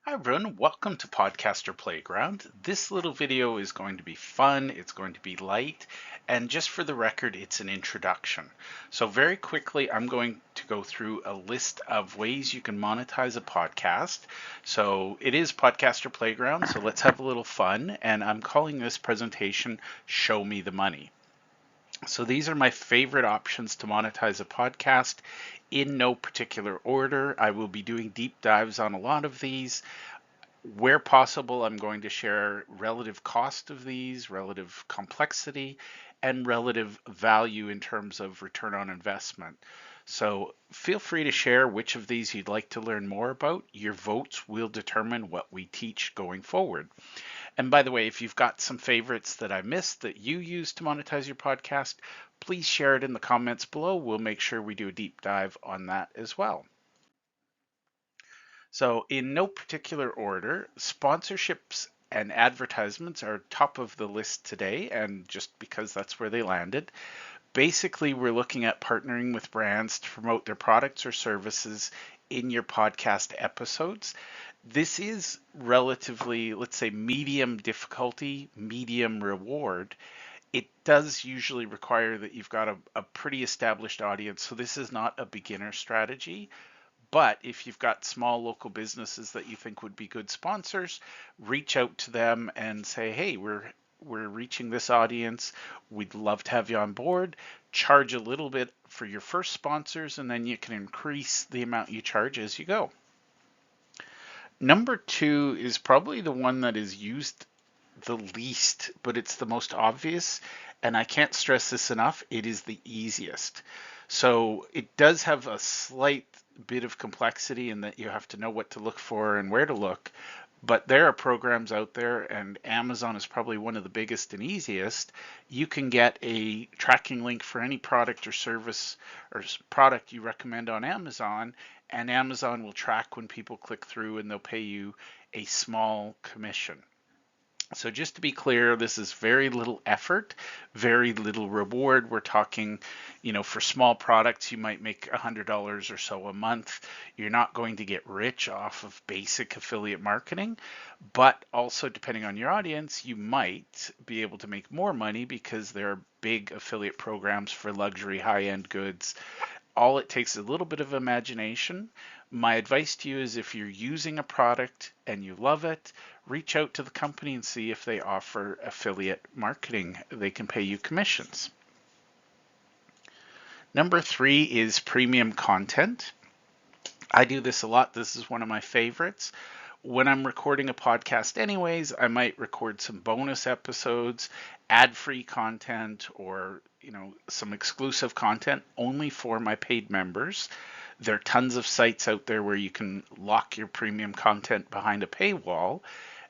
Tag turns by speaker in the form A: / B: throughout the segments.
A: Hi everyone, welcome to Podcaster Playground. This little video is going to be fun, it's going to be light, and just for the record, it's an introduction. So very quickly, I'm going to go through a list of ways you can monetize a podcast. So it is Podcaster Playground, so let's have a little fun, and I'm calling this presentation Show Me the Money. So these are my favorite options to monetize a podcast in no particular order. I will be doing deep dives on a lot of these. Where possible, I'm going to share relative cost of these, relative complexity, and relative value in terms of return on investment. So feel free to share which of these you'd like to learn more about. Your votes will determine what we teach going forward. And by the way, if you've got some favorites that I missed that you use to monetize your podcast, please share it in the comments below. We'll make sure we do a deep dive on that as well. So, in no particular order, sponsorships and advertisements are top of the list today, and just because that's where they landed. Basically, we're looking at partnering with brands to promote their products or services in your podcast episodes. This is relatively, let's say, medium difficulty, medium reward. It does usually require that you've got a pretty established audience, so this is not a beginner strategy. But if you've got small local businesses that you think would be good sponsors, reach out to them and say, "Hey, we're reaching this audience. We'd love to have you on board. Charge a little bit for your first sponsors, and then you can increase the amount you charge as you go." Number two is probably the one that is used the least, but it's the most obvious. And I can't stress this enough, it is the easiest. So it does have a slight bit of complexity in that you have to know what to look for and where to look. But there are programs out there, and Amazon is probably one of the biggest and easiest. You can get a tracking link for any product or service or product you recommend on Amazon, and Amazon will track when people click through and they'll pay you a small commission. So just to be clear, this is very little effort, very little reward. We're talking, for small products, you might make $100 or so a month. You're not going to get rich off of basic affiliate marketing, but also depending on your audience, you might be able to make more money because there are big affiliate programs for luxury high-end goods. All it takes is a little bit of imagination. My advice to you is if you're using a product and you love it, reach out to the company and see if they offer affiliate marketing. They can pay you commissions. Number three is premium content. I do this a lot. This is one of my favorites. When I'm recording a podcast anyways, I might record some bonus episodes, ad-free content, or some exclusive content only for my paid members. There are tons of sites out there where you can lock your premium content behind a paywall,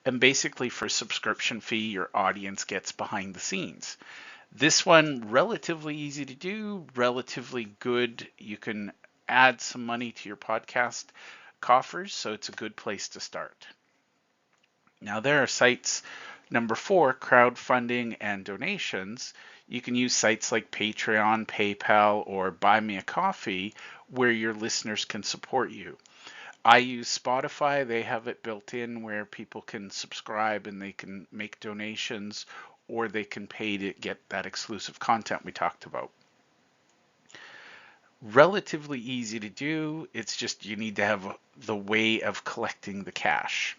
A: and basically for a subscription fee, your audience gets behind the scenes. This one, relatively easy to do, relatively good. You can add some money to your podcast coffers, so it's a good place to start. Now, there are sites, number four, crowdfunding and donations. You can use sites like Patreon, PayPal, or Buy Me a Coffee where your listeners can support you. I use Spotify. They have it built in where people can subscribe and they can make donations, or they can pay to get that exclusive content we talked about. Relatively easy to do. It's just you need to have the way of collecting the cash.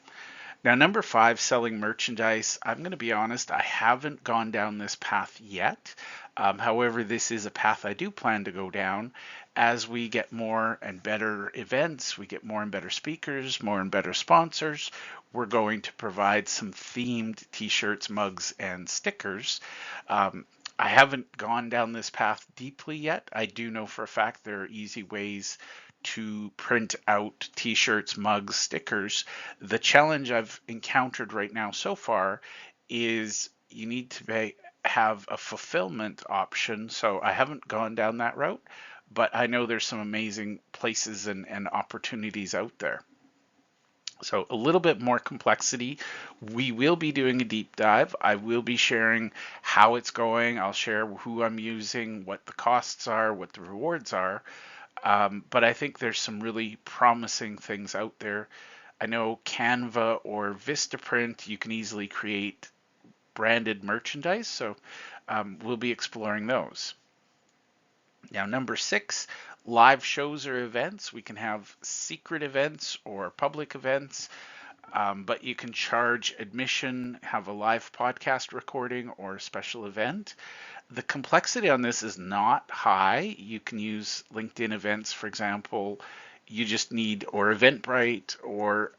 A: Now, number five, selling merchandise. I'm going to be honest, I haven't gone down this path yet. However, this is a path I do plan to go down. As we get more and better events, we get more and better speakers, more and better sponsors. We're going to provide some themed t-shirts, mugs, and stickers. I haven't gone down this path deeply yet. I do know for a fact there are easy ways to print out t-shirts, mugs, stickers. The challenge I've encountered right now so far is you need to have a fulfillment option. So I haven't gone down that route, but I know there's some amazing places and opportunities out there. So a little bit more complexity. We will be doing a deep dive. I will be sharing how it's going. I'll share who I'm using, what the costs are, what the rewards are. But I think there's some really promising things out there. I know Canva or Vistaprint, you can easily create branded merchandise, so we'll be exploring those. Now, number 6, live shows or events. We can have secret events or public events, but you can charge admission, have a live podcast recording, or a special event. The complexity on this is not high. You can use LinkedIn events, for example. You just need, or Eventbrite, or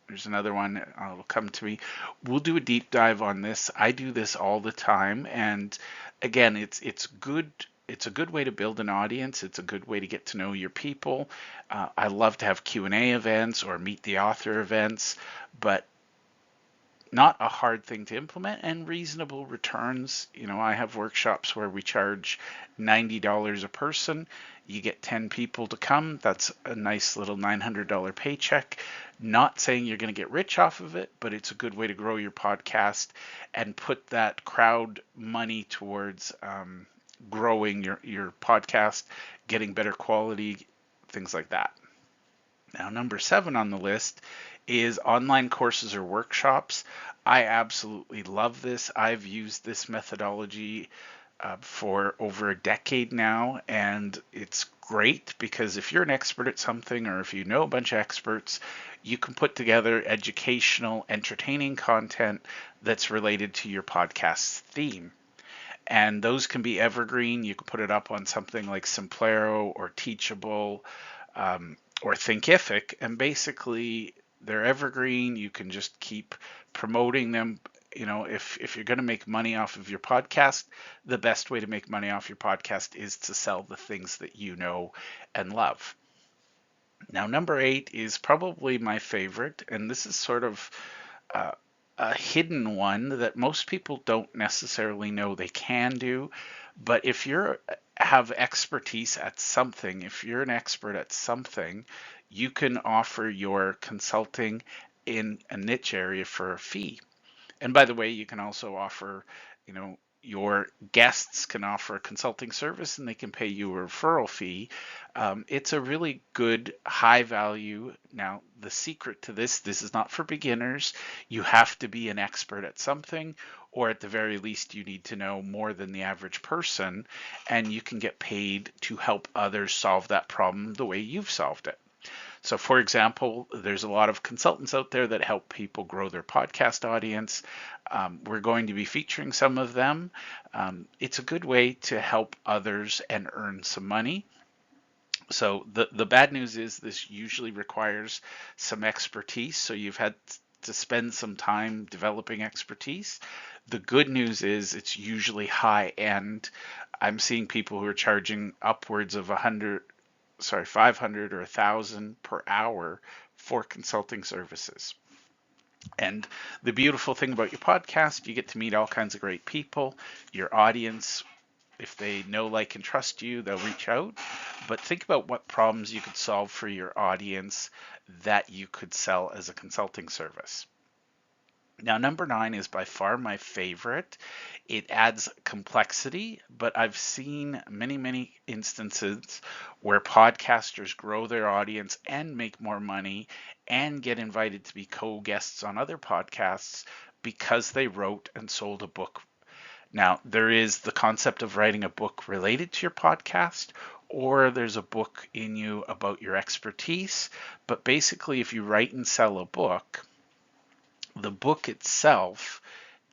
A: there's another one, it'll come to me. We'll do a deep dive on this. I do this all the time, and again, it's good. It's a good way to build an audience. It's a good way to get to know your people. I love to have Q&A events or meet the author events, but not a hard thing to implement and reasonable returns. I have workshops where we charge $90 a person. You get 10 people to come. That's a nice little $900 paycheck. Not saying you're going to get rich off of it, but it's a good way to grow your podcast and put that crowd money towards growing your podcast, getting better quality, things like that. Now, number 7 on the list is online courses or workshops. I absolutely love this. I've used this methodology for over a decade now, and it's great because if you're an expert at something or if you know a bunch of experts, you can put together educational, entertaining content that's related to your podcast's theme. And those can be evergreen. You can put it up on something like Simplero or Teachable, or Thinkific, and basically they're evergreen. You can just keep promoting them. If you're going to make money off of your podcast, the best way to make money off your podcast is to sell the things that you know and love. Now, number 8 is probably my favorite, and this is sort of uh, a hidden one that most people don't necessarily know they can do. But if you have expertise at something, if you're an expert at something, you can offer your consulting in a niche area for a fee. And by the way, you can also offer, your guests can offer a consulting service and they can pay you a referral fee. It's a really good high value. Now, the secret to this is not for beginners. You have to be an expert at something, or at the very least, you need to know more than the average person, and you can get paid to help others solve that problem the way you've solved it. So, for example, there's a lot of consultants out there that help people grow their podcast audience. We're going to be featuring some of them. It's a good way to help others and earn some money. So the bad news is this usually requires some expertise. So you've had to spend some time developing expertise. The good news is it's usually high end. I'm seeing people who are charging upwards of 500 or 1,000 per hour for consulting services. And the beautiful thing about your podcast, you get to meet all kinds of great people. Your audience, if they know, like, and trust you, they'll reach out. But think about what problems you could solve for your audience that you could sell as a consulting service. Now, number 9 is by far my favorite. It adds complexity, but I've seen many, many instances where podcasters grow their audience and make more money and get invited to be co-guests on other podcasts because they wrote and sold a book. Now, there is the concept of writing a book related to your podcast, or there's a book in you about your expertise. But basically, if you write and sell a book, the book itself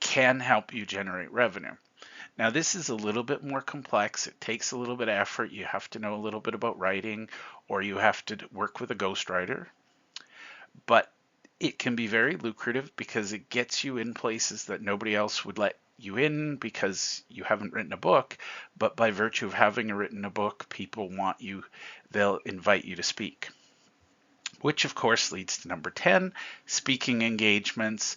A: can help you generate revenue. Now, this is a little bit more complex. It takes a little bit of effort. You have to know a little bit about writing, or you have to work with a ghostwriter. But it can be very lucrative because it gets you in places that nobody else would let you in because you haven't written a book. But by virtue of having written a book, people want you, they'll invite you to speak. Which of course leads to number 10, speaking engagements.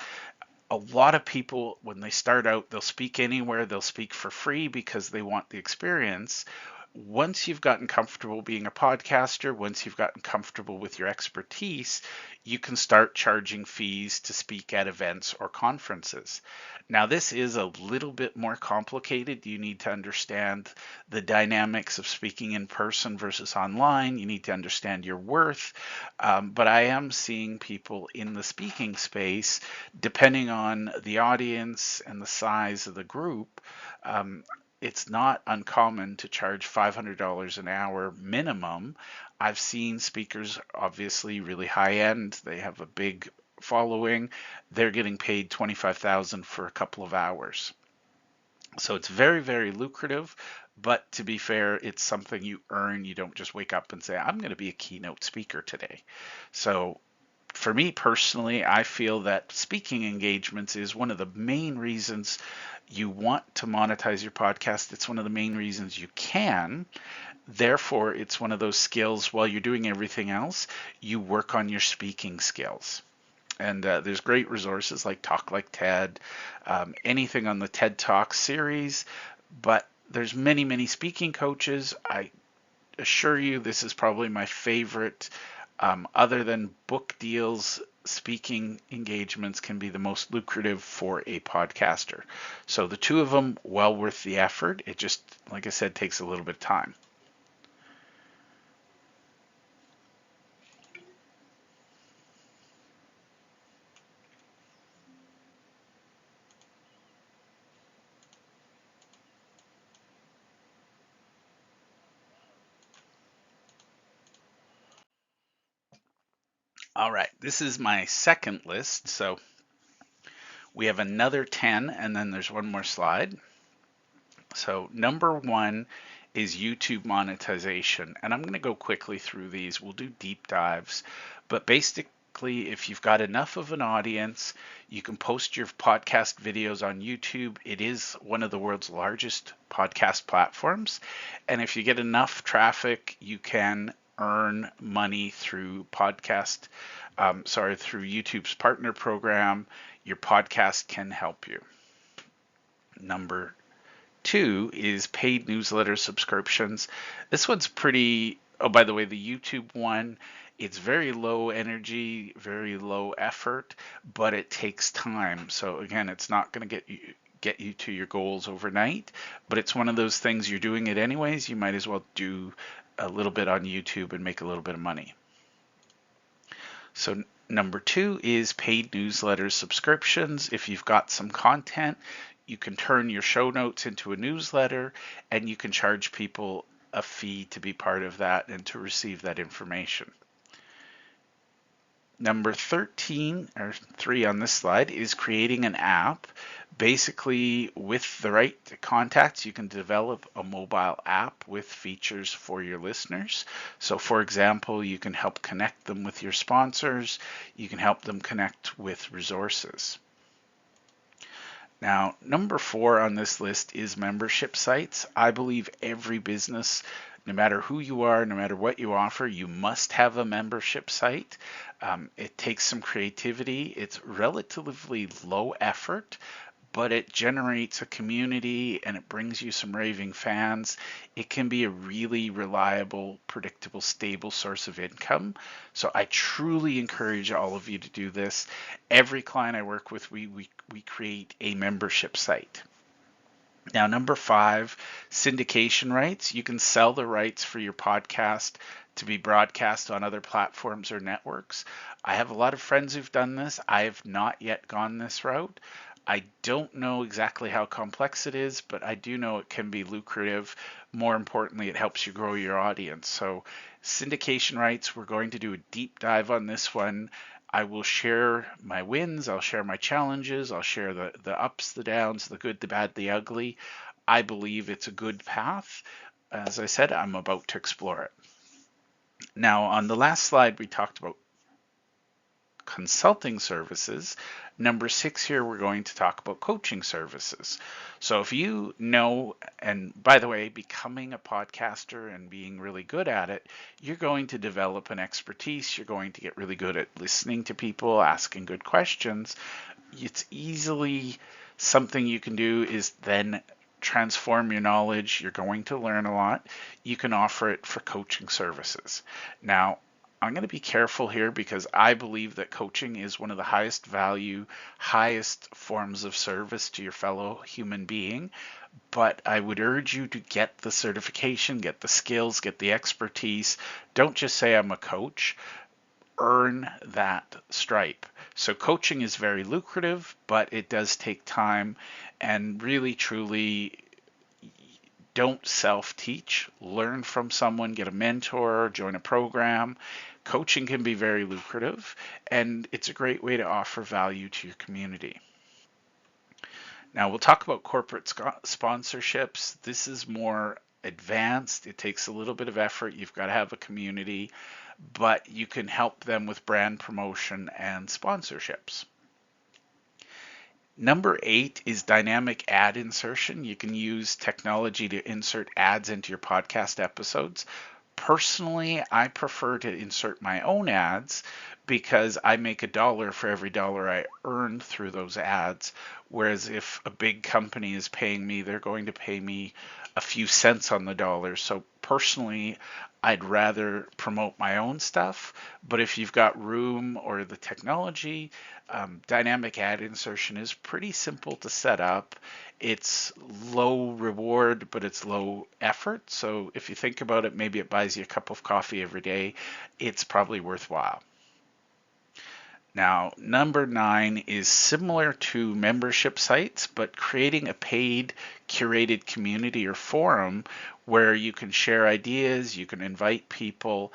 A: A lot of people, when they start out, they'll speak anywhere, they'll speak for free because they want the experience. once you've gotten comfortable being a podcaster, once you've gotten comfortable with your expertise, you can start charging fees to speak at events or conferences. Now, this is a little bit more complicated. You need to understand the dynamics of speaking in person versus online. You need to understand your worth. But I am seeing people in the speaking space, depending on the audience and the size of the group, um, it's not uncommon to charge $500 an hour minimum. I've seen speakers, obviously really high end, they have a big following, they're getting paid 25,000 for a couple of hours. So it's very, very lucrative, but to be fair, it's something you earn. You don't just wake up and say, I'm going to be a keynote speaker today. So for me personally, I feel that speaking engagements is one of the main reasons you want to monetize your podcast. It's one of the main reasons you can. Therefore, it's one of those skills while you're doing everything else, you work on your speaking skills. And there's great resources like Talk Like TED, anything on the TED Talk series. But there's many, many speaking coaches. I assure you, this is probably my favorite. Other than book deals, speaking engagements can be the most lucrative for a podcaster. So the two of them, well worth the effort. It just, like I said, takes a little bit of time. All right, this is my second list. So we have another 10, and then there's one more slide. So number one is YouTube monetization. And I'm going to go quickly through these. We'll do deep dives. But basically, if you've got enough of an audience, you can post your podcast videos on YouTube. It is one of the world's largest podcast platforms. And if you get enough traffic, you can earn money through through YouTube's partner program. Your podcast can help you. Number two is paid newsletter subscriptions. This one's pretty, oh, by the way, the YouTube one, it's very low energy, very low effort, but it takes time. So again, it's not going to get you to your goals overnight, but it's one of those things you're doing it anyways. You might as well do a little bit on YouTube and make a little bit of money. So number two is paid newsletter subscriptions. If you've got some content, you can turn your show notes into a newsletter and you can charge people a fee to be part of that and to receive that information. Number 13, or 3 on this slide, is creating an app. Basically, with the right contacts, you can develop a mobile app with features for your listeners. So, for example, you can help connect them with your sponsors. You can help them connect with resources. Now, number 4 on this list is membership sites. I believe every business, no matter who you are, no matter what you offer, you must have a membership site. It takes some creativity. It's relatively low effort, but it generates a community and it brings you some raving fans. It can be a really reliable, predictable, stable source of income. So I truly encourage all of you to do this. Every client I work with, we create a membership site. Now, number 5, syndication rights. You can sell the rights for your podcast to be broadcast on other platforms or networks. I have a lot of friends who've done this. I have not yet gone this route. I don't know exactly how complex it is, but I do know it can be lucrative. More importantly, it helps you grow your audience. So syndication rights, we're going to do a deep dive on this one. I will share my wins, I'll share my challenges, I'll share the ups, the downs, the good, the bad, the ugly. I believe it's a good path. As I said, I'm about to explore it. Now, on the last slide, we talked about consulting services. Number 6 here, we're going to talk about coaching services. So if you know, and by the way, becoming a podcaster and being really good at it, you're going to develop an expertise. You're going to get really good at listening to people, asking good questions. It's easily something you can do is then transform your knowledge. You're going to learn a lot. You can offer it for coaching services. Now, I'm going to be careful here because I believe that coaching is one of the highest value, highest forms of service to your fellow human being. But I would urge you to get the certification, get the skills, get the expertise. Don't just say I'm a coach. Earn that stripe. So coaching is very lucrative, but it does take time, and really truly don't self-teach. Learn from someone, get a mentor, join a program. Coaching can be very lucrative, and it's a great way to offer value to your community. Now we'll talk about corporate sponsorships. This is more advanced. It takes a little bit of effort. You've got to have a community, but you can help them with brand promotion and sponsorships. Number 8 is dynamic ad insertion. You can use technology to insert ads into your podcast episodes. Personally, I prefer to insert my own ads because I make $1 for every dollar I earn through those ads. Whereas if a big company is paying me, they're going to pay me a few cents on the dollar. So personally, I'd rather promote my own stuff. But if you've got room or the technology, dynamic ad insertion is pretty simple to set up. It's low reward, but it's low effort. So if you think about it, maybe it buys you a cup of coffee every day. It's probably worthwhile. Now, number 9 is similar to membership sites, but creating a paid curated community or forum where you can share ideas, you can invite people.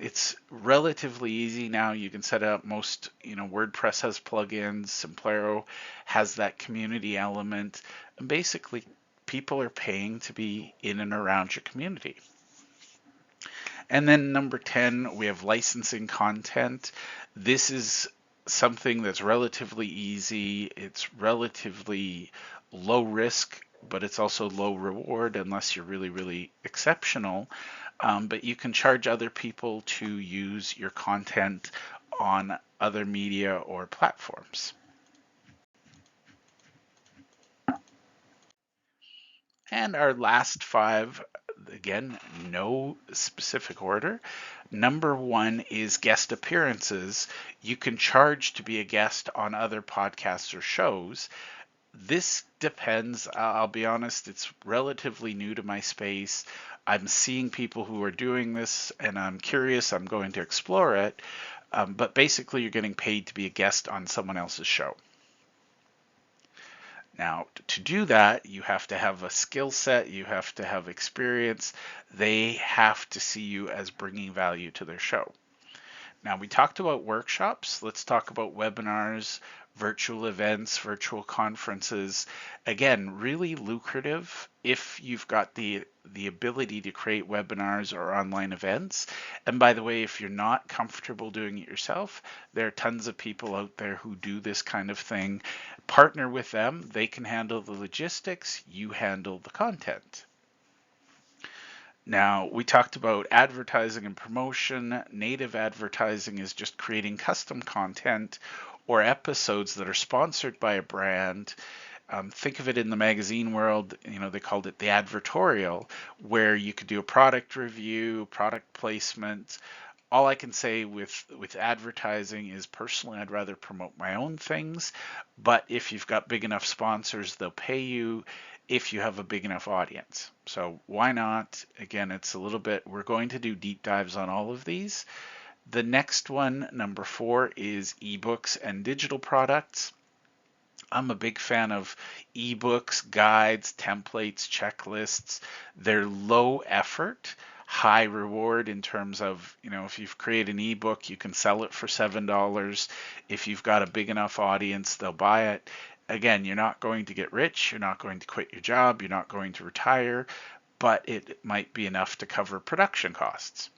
A: It's relatively easy now. You can set up most, WordPress has plugins, Simplero has that community element. And basically, people are paying to be in and around your community. And then number 10, we have licensing content. This is something that's relatively easy. It's relatively low risk, but it's also low reward unless you're really, really exceptional. But you can charge other people to use your content on other media or platforms. And our last 5, again, no specific order. Number 1 is guest appearances. You can charge to be a guest on other podcasts or shows. This depends. I'll be honest, it's relatively new to my space. I'm seeing people who are doing this and I'm curious. I'm going to explore it. But basically, you're getting paid to be a guest on someone else's show. Now, to do that, you have to have a skill set, you have to have experience. They have to see you as bringing value to their show. Now, we talked about workshops. Let's talk about webinars, virtual events, virtual conferences. Again, really lucrative if you've got the ability to create webinars or online events. And by the way, if you're not comfortable doing it yourself, there are tons of people out there who do this kind of thing. Partner with them. They can handle the logistics. You handle the content. Now, we talked about advertising and promotion. Native advertising is just creating custom content or episodes that are sponsored by a brand. Think of it in the magazine world, they called it the advertorial, where you could do a product review, product placement. All I can say with advertising is personally, I'd rather promote my own things. But if you've got big enough sponsors, they'll pay you if you have a big enough audience. So why not? Again, it's a little bit, we're going to do deep dives on all of these. The next one, number 4, is ebooks and digital products. I'm a big fan of ebooks, guides, templates, checklists. They're low effort, high reward in terms of, if you've created an ebook, you can sell it for $7. If you've got a big enough audience, they'll buy it. Again, you're not going to get rich, you're not going to quit your job, you're not going to retire, but it might be enough to cover production costs.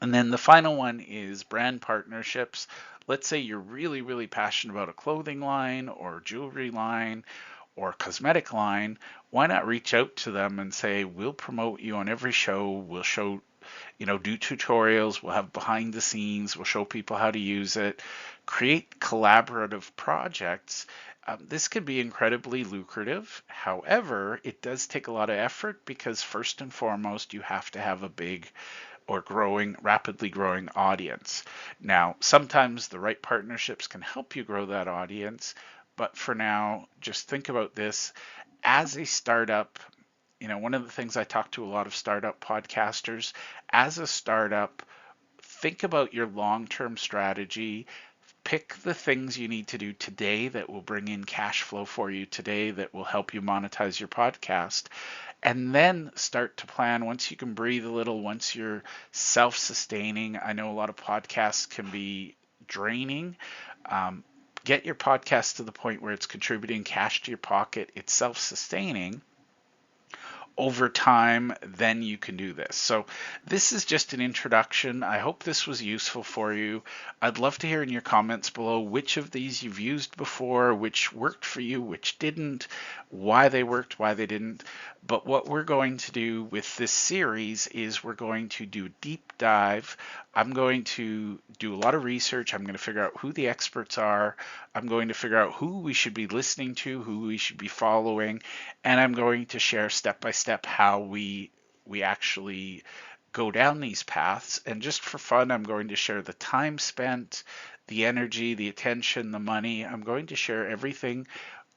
A: And then the final one is brand partnerships. Let's say you're really, really passionate about a clothing line or jewelry line or cosmetic line. Why not reach out to them and say, we'll promote you on every show, we'll show do tutorials, we'll have behind the scenes, we'll show people how to use it, create collaborative projects. This can be incredibly lucrative. However, it does take a lot of effort because first and foremost, you have to have a big or rapidly growing audience. Now, sometimes the right partnerships can help you grow that audience, but for now, just think about this as a startup. One of the things I talk to a lot of startup podcasters, as a startup, think about your long-term strategy. Pick the things you need to do today that will bring in cash flow for you today, that will help you monetize your podcast, and then start to plan once you can breathe a little, once you're self-sustaining. I know a lot of podcasts can be draining. Get your podcast to the point where it's contributing cash to your pocket, it's self-sustaining. Over time, then you can do this. So this is just an introduction. I hope this was useful for you. I'd love to hear in your comments below which of these you've used before, which worked for you, which didn't, why they worked, why they didn't. But what we're going to do with this series is we're going to do deep dive. I'm going to do a lot of research. I'm going to figure out who the experts are. I'm going to figure out who we should be listening to, who we should be following, and I'm going to share step by step how we actually go down these paths. And just for fun, I'm going to share the time spent, the energy, the attention, the money. I'm going to share everything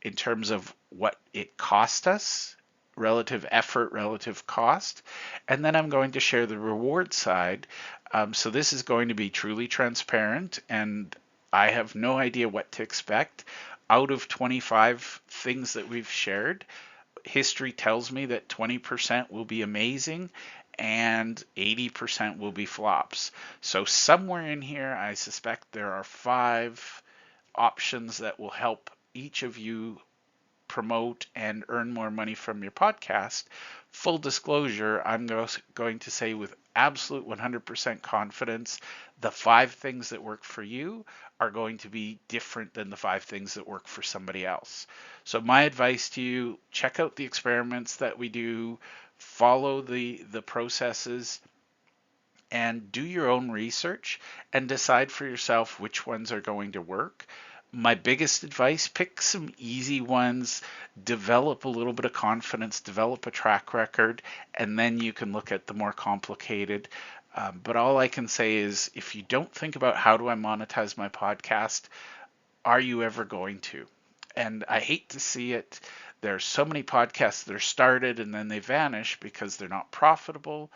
A: in terms of what it cost us, relative effort, relative cost, and then I'm going to share the reward side. So this is going to be truly transparent, and I have no idea what to expect. Out of 25 things that we've shared, history tells me that 20% will be amazing and 80% will be flops. So somewhere in here, I suspect there are 5 options that will help each of you promote and earn more money from your podcast. Full disclosure, I'm going to say with absolute 100% confidence, the 5 things that work for you are going to be different than the 5 things that work for somebody else. So my advice to you, check out the experiments that we do, follow the processes, and do your own research and decide for yourself which ones are going to work. My biggest advice, pick some easy ones, develop a little bit of confidence, develop a track record, and then you can look at the more complicated. But all I can say is if you don't think about how do I monetize my podcast, are you ever going to? And I hate to see it. There's so many podcasts that are started and then they vanish because they're not profitable.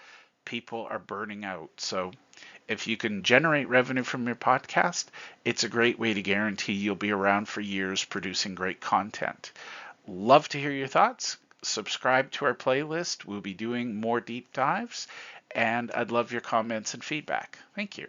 A: People are burning out. So if you can generate revenue from your podcast, it's a great way to guarantee you'll be around for years producing great content. Love to hear your thoughts. Subscribe to our playlist. We'll be doing more deep dives, and I'd love your comments and feedback. Thank you.